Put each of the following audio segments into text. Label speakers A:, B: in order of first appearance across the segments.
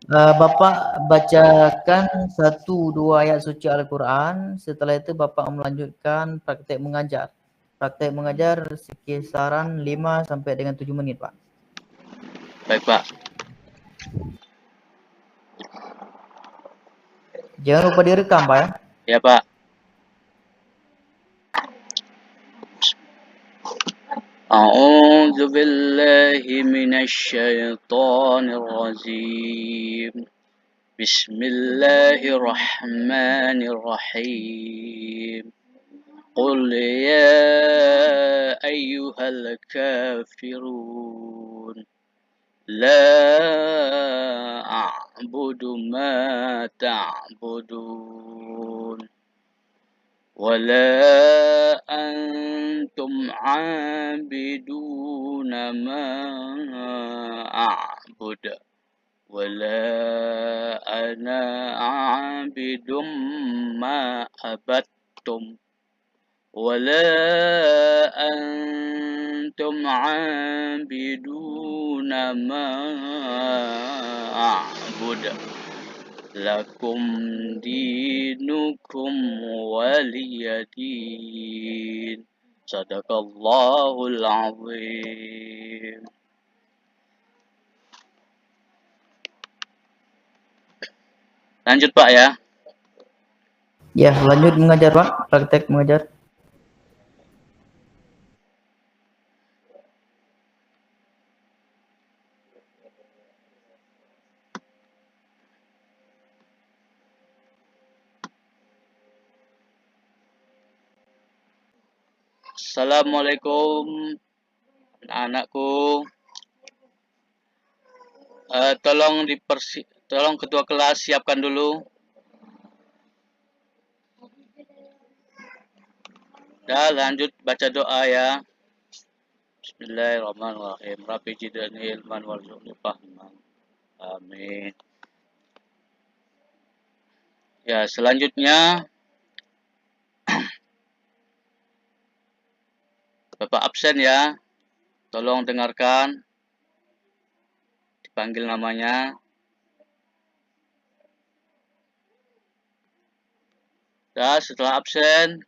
A: Bapak bacakan 1-2 ayat suci Al-Quran. Setelah itu Bapak melanjutkan praktek mengajar. Praktek mengajar kisaran 5 sampai dengan 7 menit, Pak.
B: Baik, Pak.
A: Jangan lupa direkam, Pak ya.
B: Ya, Pak. A'udzu billahi minasyaitonir rajim. Bismillahirrahmanirrahim. Qul ya ayyuhal kafirun la a'budu ma ta'budun wala antum 'abiduna ma a'budu wala ana 'abidum ma abattum wala antum 'abiduna ma a'budu lakum dinukum waliyadin. Sadaqallahul azim. Lanjut, Pak ya.
A: Ya, lanjut mengajar, Pak. Praktek mengajar.
B: Assalamualaikum anak-anakku. Tolong ketua kelas siapkan dulu. Dah, lanjut baca doa ya. Bismillahirrahmanirrahim. Rabbi zidni ilman warzuqni fahman. Amin. Ya, selanjutnya Bapak absen ya. Tolong dengarkan. Dipanggil namanya. Dah, setelah absen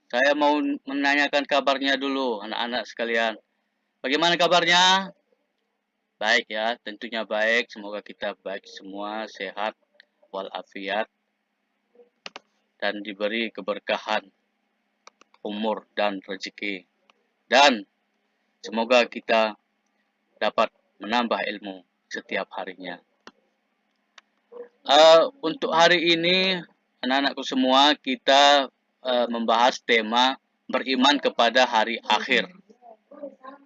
B: saya mau menanyakan kabarnya dulu anak-anak sekalian. Bagaimana kabarnya? Baik ya, tentunya baik. Semoga kita baik semua, sehat walafiat dan diberi keberkahan umur dan rezeki. Dan semoga kita dapat menambah ilmu setiap harinya. Untuk hari ini anak-anakku semua kita membahas tema beriman kepada hari akhir.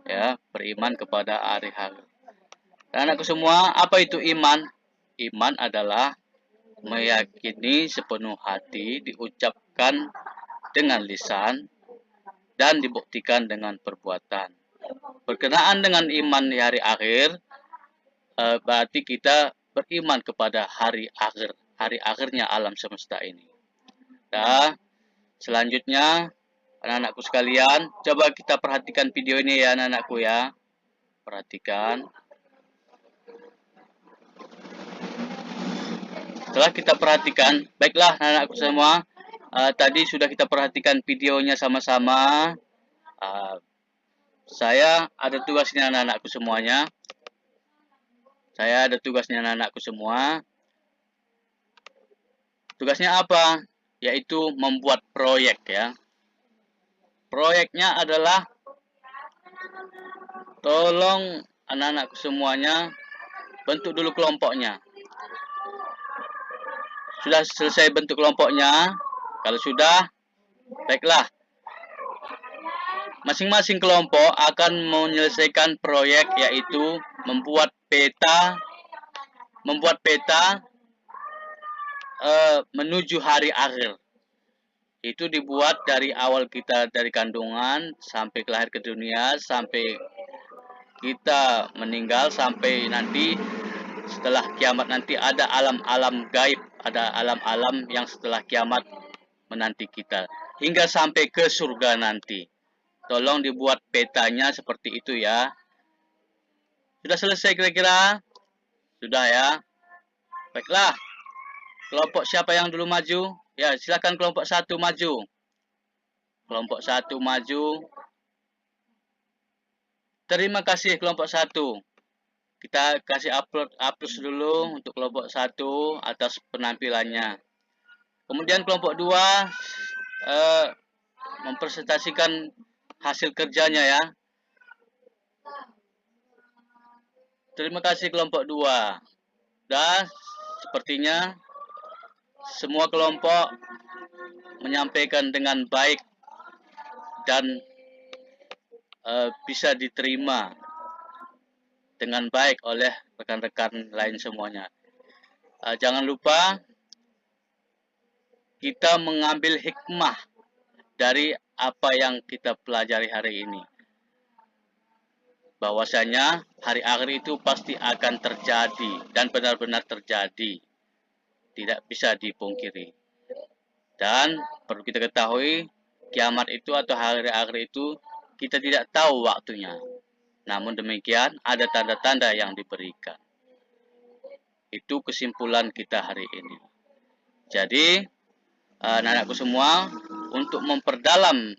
B: Ya, beriman kepada hari akhir. Anak-anakku semua, apa itu iman? Iman adalah meyakini sepenuh hati, diucapkan dengan lisan, dan dibuktikan dengan perbuatan. Berkenaan dengan iman di hari akhir, berarti kita beriman kepada hari akhir, hari akhirnya alam semesta ini. Nah, selanjutnya, anak-anakku sekalian, coba kita perhatikan video ini ya anak-anakku ya. Perhatikan. Setelah kita perhatikan, baiklah anak-anakku semua, tadi sudah kita perhatikan videonya sama-sama. Saya ada tugasnya anak-anakku semuanya. Saya ada tugasnya anak-anakku semua. Tugasnya apa? Yaitu membuat proyek ya. Proyeknya adalah tolong anak-anakku semuanya bentuk dulu kelompoknya. Sudah selesai bentuk kelompoknya? Kalau sudah, baiklah. Masing-masing kelompok akan menyelesaikan proyek yaitu membuat peta menuju hari akhir. Itu dibuat dari awal kita dari kandungan sampai lahir ke dunia, sampai kita meninggal, sampai nanti setelah kiamat nanti ada alam-alam gaib, ada alam-alam yang setelah kiamat menanti kita hingga sampai ke surga nanti. tolong dibuat petanya seperti itu ya. Sudah selesai kira-kira? Sudah ya. Baiklah. Kelompok siapa yang dulu maju? Ya, silakan kelompok 1 maju. Kelompok 1 maju. Terima kasih kelompok 1. Kita kasih aplaus dulu untuk kelompok 1 atas penampilannya. Kemudian kelompok 2 mempresentasikan hasil kerjanya ya. Terima kasih kelompok 2. Dan sepertinya semua kelompok menyampaikan dengan baik dan bisa diterima dengan baik oleh rekan-rekan lain semuanya. Jangan lupa kita mengambil hikmah dari apa yang kita pelajari hari ini. Bahwasanya hari akhir itu pasti akan terjadi dan benar-benar terjadi. Tidak bisa dipungkiri. Dan perlu kita ketahui, kiamat itu atau hari akhir itu kita tidak tahu waktunya. Namun demikian, ada tanda-tanda yang diberikan. Itu kesimpulan kita hari ini. Jadi, anak-anakku semua, untuk memperdalam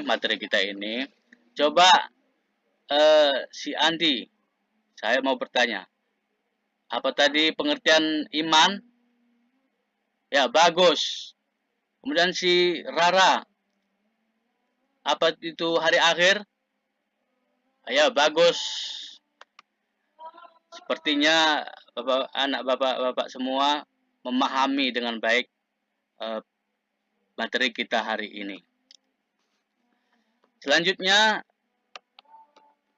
B: materi kita ini, coba si Andi, saya mau bertanya, apa tadi pengertian iman? Ya, bagus. Kemudian si Rara, apa itu hari akhir? Ya, bagus. Sepertinya bapak semua memahami dengan baik materi kita hari ini. Selanjutnya,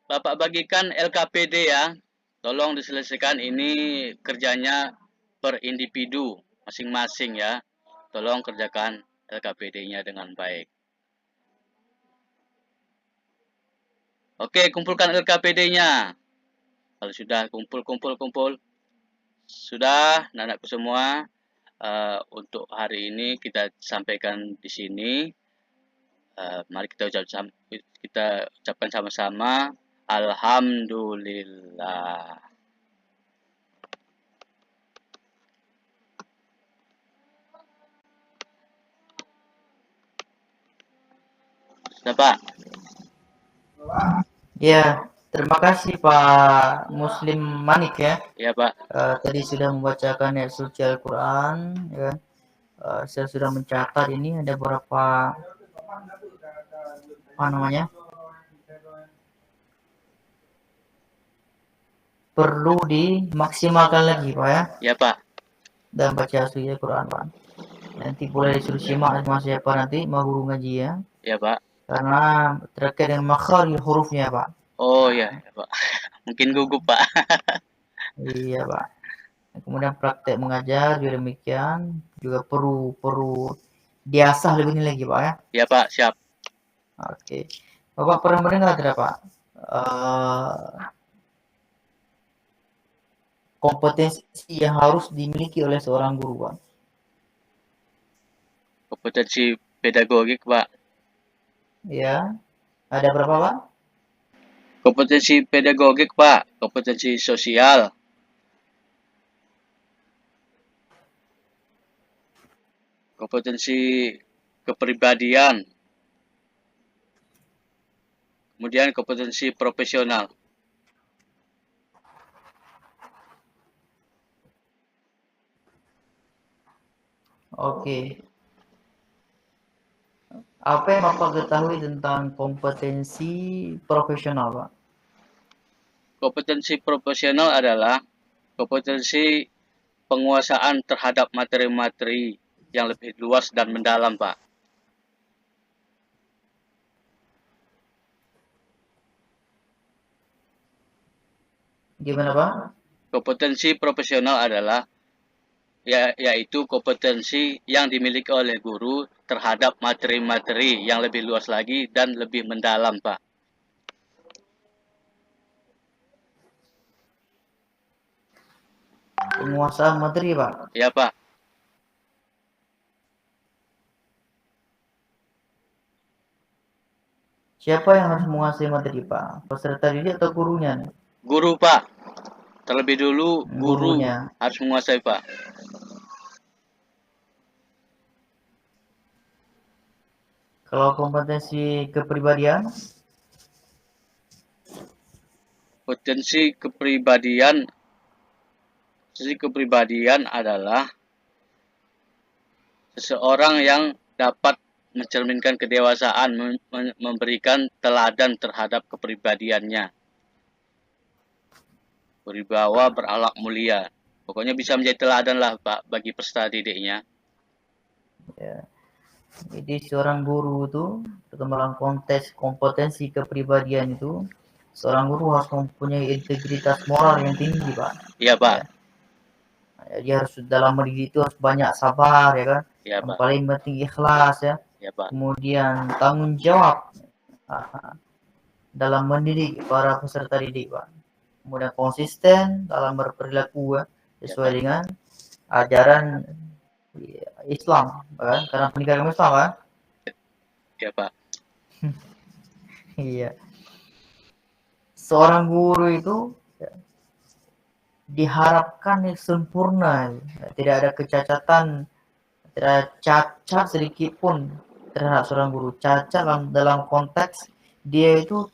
B: Bapak bagikan LKPD ya. Tolong diselesaikan, ini kerjanya per individu masing-masing ya. Tolong kerjakan LKPD-nya dengan baik. Oke, kumpulkan LKPD-nya. Kalau sudah kumpul. Sudah, anak-anakku semua, untuk hari ini kita sampaikan di sini. Mari kita ucapkan sama-sama. Alhamdulillah. Sudah, Pak?
A: Ya, terima kasih Pak Muslim Manik ya.
B: Ya, Pak.
A: Tadi sudah membacakan ayat suci Al-Quran, ya. Saya sudah mencatat ini ada beberapa perlu dimaksimalkan lagi Pak ya.
B: Ya, Pak.
A: Dan baca suci Al-Quran Pak. Nanti boleh disuruh simak sama siapa nanti mau guru ngaji ya.
B: Ya, Pak.
A: Karena terkait dengan makhraj hurufnya Pak.
B: Oh ya, Pak. Mungkin gugup Pak.
A: Iya Pak. Kemudian praktek mengajar juga demikian, juga perlu diasah lebih ini lagi Pak ya.
B: Ya Pak, siap.
A: Oke. Bapak pernah mendengar tidak Pak? Kompetensi yang harus dimiliki oleh seorang guru Pak.
B: Kompetensi pedagogik Pak.
A: Ya. Ada berapa Pak?
B: Kompetensi pedagogik Pak, kompetensi sosial, kompetensi kepribadian, kemudian kompetensi profesional.
A: Oke. Apa yang Bapak ketahui tentang kompetensi profesional Pak?
B: Kompetensi profesional adalah kompetensi penguasaan terhadap materi-materi yang lebih luas dan mendalam Pak.
A: Gimana Pak?
B: Kompetensi profesional adalah yaitu kompetensi yang dimiliki oleh guru terhadap materi-materi yang lebih luas lagi dan lebih mendalam, Pak.
A: Penguasaan materi, Pak?
B: Ya, Pak.
A: Siapa yang harus menguasai materi Pak? Peserta didik atau gurunya nih?
B: Guru Pak, terlebih dulu guru
A: Gurunya.
B: harus menguasai Pak.
A: Kalau kompetensi kepribadian,
B: Potensi kepribadian adalah seseorang yang dapat mencerminkan kedewasaan, memberikan teladan terhadap kepribadiannya, berwibawa, berakhlak mulia. Pokoknya bisa menjadi teladan lah Pak bagi peserta didiknya.
A: ya. Jadi seorang guru itu dalam konteks kompetensi kepribadian itu, seorang guru harus mempunyai integritas moral yang tinggi Pak.
B: Iya Pak.
A: Ya. Dia harus dalam mendidik itu harus banyak sabar ya kan.
B: Iya
A: Yang
B: Pak.
A: paling penting ikhlas ya.
B: Iya Pak.
A: Kemudian tanggung jawab dalam mendidik para peserta didik Pak. Kemudian konsisten dalam berperilaku ya, sesuai dengan ajaran Islam kan, karena pendidikan Islam kan.
B: Iya Pak.
A: Iya. Seorang guru itu ya, diharapkan sempurna, tidak ada kecacatan, tidak ada cacat sedikit pun terhadap seorang guru. Cacat dalam konteks dia itu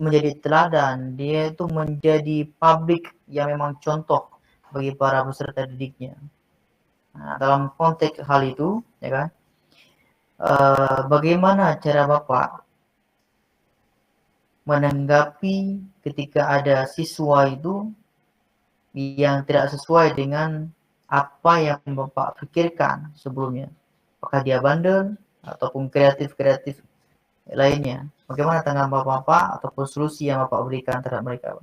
A: menjadi teladan, dia itu menjadi publik yang memang contoh bagi para peserta didiknya. Nah, dalam konteks hal itu, ya kan, bagaimana cara Bapak menanggapi ketika ada siswa itu yang tidak sesuai dengan apa yang Bapak pikirkan sebelumnya? Apakah dia bandel ataupun kreatif-kreatif lainnya? Bagaimana tanggapan Bapak ataupun solusi yang Bapak berikan terhadap mereka?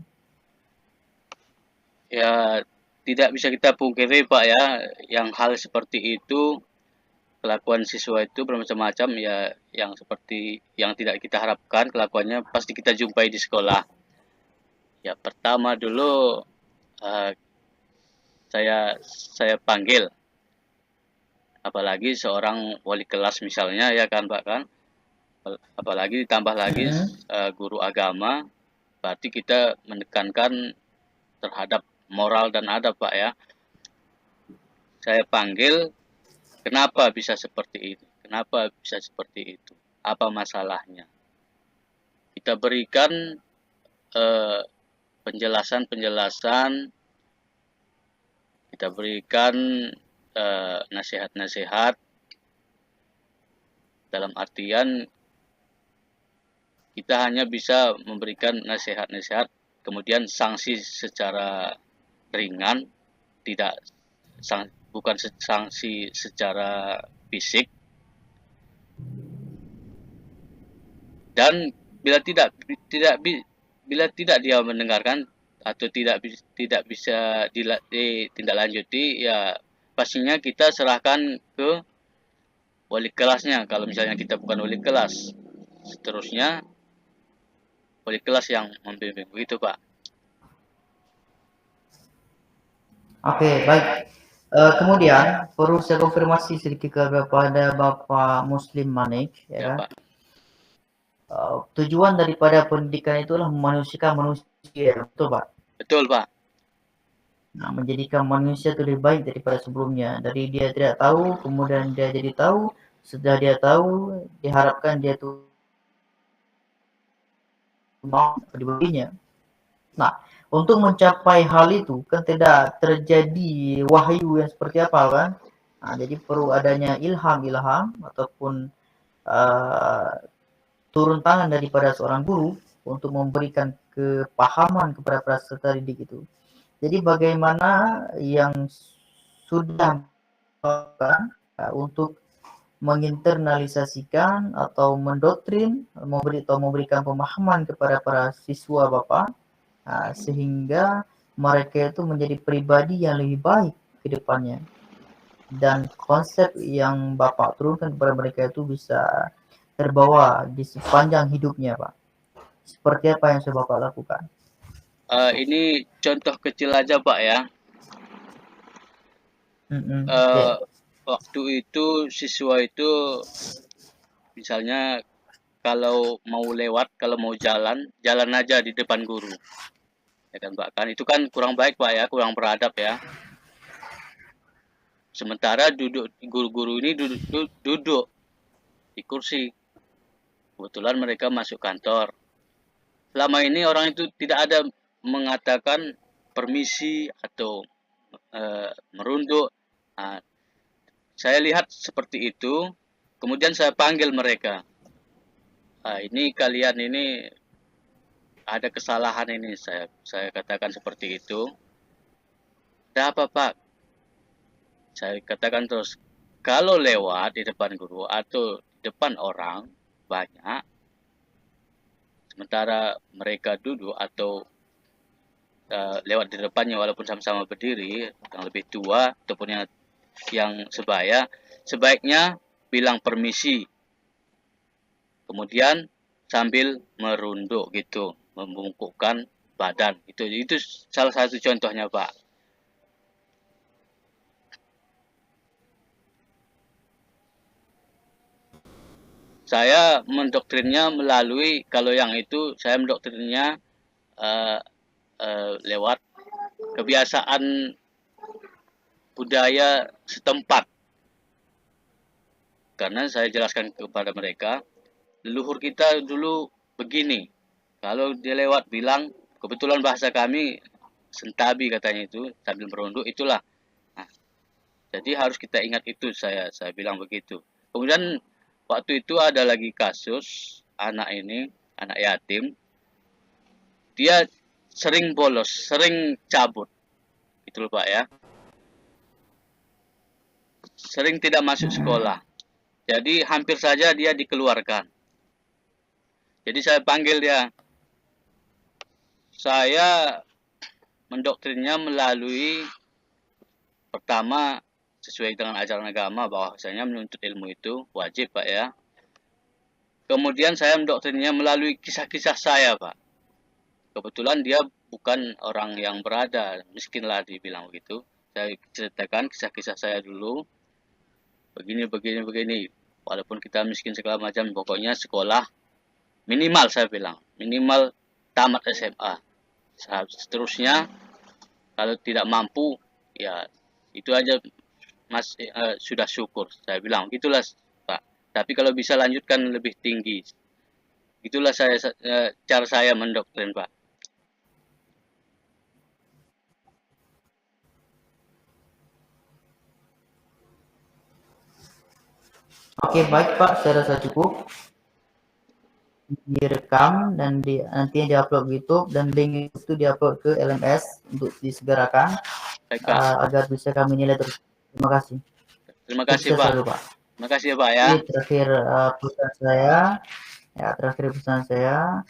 B: Ya, tidak bisa kita pungkiri Pak ya, yang hal seperti itu, kelakuan siswa itu bermacam-macam ya, yang seperti yang tidak kita harapkan kelakuannya pasti kita jumpai di sekolah. Ya, pertama dulu uh, saya panggil, apalagi seorang wali kelas misalnya ya kan Pak kan, apalagi ditambah lagi guru agama, berarti kita menekankan terhadap moral dan adab Pak ya. Saya panggil, kenapa bisa seperti itu? Kenapa bisa seperti itu? Apa masalahnya? Kita berikan penjelasan-penjelasan, kita berikan nasihat-nasihat, dalam artian kita hanya bisa memberikan nasihat-nasihat, kemudian sanksi secara ringan, tidak bukan sanksi secara fisik. Dan bila tidak dia mendengarkan atau tidak bisa ditindaklanjuti, ya pastinya kita serahkan ke wali kelasnya. Kalau misalnya kita bukan wali kelas, seterusnya wali kelas yang membimbing, begitu Pak.
A: Oke, baik. Kemudian perlu saya konfirmasi sedikit kepada Bapak Muslim Manik, ya kan?
B: Pak.
A: Tujuan daripada pendidikan itulah memanusiakan manusia, betul Pak?
B: Betul Pak.
A: Nah, menjadikan manusia itu lebih baik daripada sebelumnya. Dari dia tidak tahu, kemudian dia jadi tahu. Setelah dia tahu, diharapkan dia tuh mau dibaginya. Nah, untuk mencapai hal itu kan tidak terjadi wahyu yang seperti apa kan? Nah, jadi perlu adanya ilham ataupun turun tangan daripada seorang guru untuk memberikan kepahaman kepada peserta didik itu. Jadi bagaimana yang sudah untuk menginternalisasikan atau mendoktrin, memberikan pemahaman kepada para siswa Bapak, sehingga mereka itu menjadi pribadi yang lebih baik ke depannya. Dan konsep yang Bapak turunkan kepada mereka itu bisa terbawa di sepanjang hidupnya, Pak. Seperti apa yang sudah Bapak lakukan?
B: Ini contoh kecil aja Pak ya. Waktu itu siswa itu misalnya kalau mau lewat, kalau mau jalan, jalan aja di depan guru. Ya kan Pak, kan itu kan kurang baik Pak ya, kurang beradab ya. Sementara guru-guru ini duduk di kursi. Kebetulan mereka masuk kantor. Selama ini orang itu tidak ada mengatakan permisi atau merunduk. Nah, saya lihat seperti itu, kemudian saya panggil mereka. Ini kalian ini ada kesalahan ini, saya katakan seperti itu. Ada apa Pak? Saya katakan terus, kalau lewat di depan guru atau di depan orang banyak, sementara mereka duduk atau lewat di depannya walaupun sama-sama berdiri, yang lebih tua ataupun yang sebaya, sebaiknya bilang permisi. Kemudian sambil merunduk gitu, membungkukkan badan. Itu salah satu contohnya, Pak. Saya mendoktrinnya melalui, kalau yang itu saya mendoktrinnya lewat kebiasaan budaya setempat. Karena saya jelaskan kepada mereka, leluhur kita dulu begini. Kalau dia lewat bilang, kebetulan bahasa kami sentabi katanya itu, sambil merunduk itulah. Nah, jadi harus kita ingat itu, saya bilang begitu. Kemudian waktu itu ada lagi kasus anak ini, anak yatim. Dia sering bolos, sering cabut. Itu Pak ya. Sering tidak masuk sekolah. Jadi hampir saja dia dikeluarkan. Jadi saya panggil dia. Saya mendoktrinnya melalui, pertama, sesuai dengan ajaran agama bahwasanya menuntut ilmu itu wajib Pak ya. Kemudian saya mendoktrinnya melalui kisah-kisah saya Pak. Kebetulan dia bukan orang yang berada, miskin lah dibilang begitu. Saya ceritakan kisah-kisah saya dulu. Begini. Walaupun kita miskin segala macam, pokoknya sekolah minimal saya bilang. Minimal tamat SMA. Seterusnya, kalau tidak mampu, ya itu aja Mas sudah syukur. Saya bilang, gitulah Pak. Tapi kalau bisa lanjutkan lebih tinggi. Itulah cara saya mendoktrin Pak.
A: Oke, baik Pak, saya rasa cukup. Direkam dan nantinya diupload ke YouTube, dan link itu diupload ke LMS untuk disegerakan agar bisa kami nilai terus. Terima kasih.
B: Terima kasih Pak. Terima kasih ya Pak ya.
A: Ini terakhir pesan saya.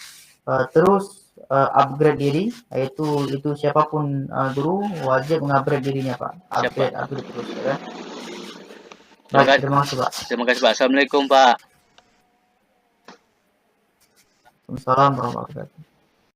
A: Terus upgrade diri, itu siapapun guru wajib mengupgrade dirinya Pak. Upgrade terus ya. Baik, terima kasih Pak.
B: Terima kasih Pak. Assalamualaikum Pak.
A: Waalaikumsalam warahmatullahi wabarakatuh.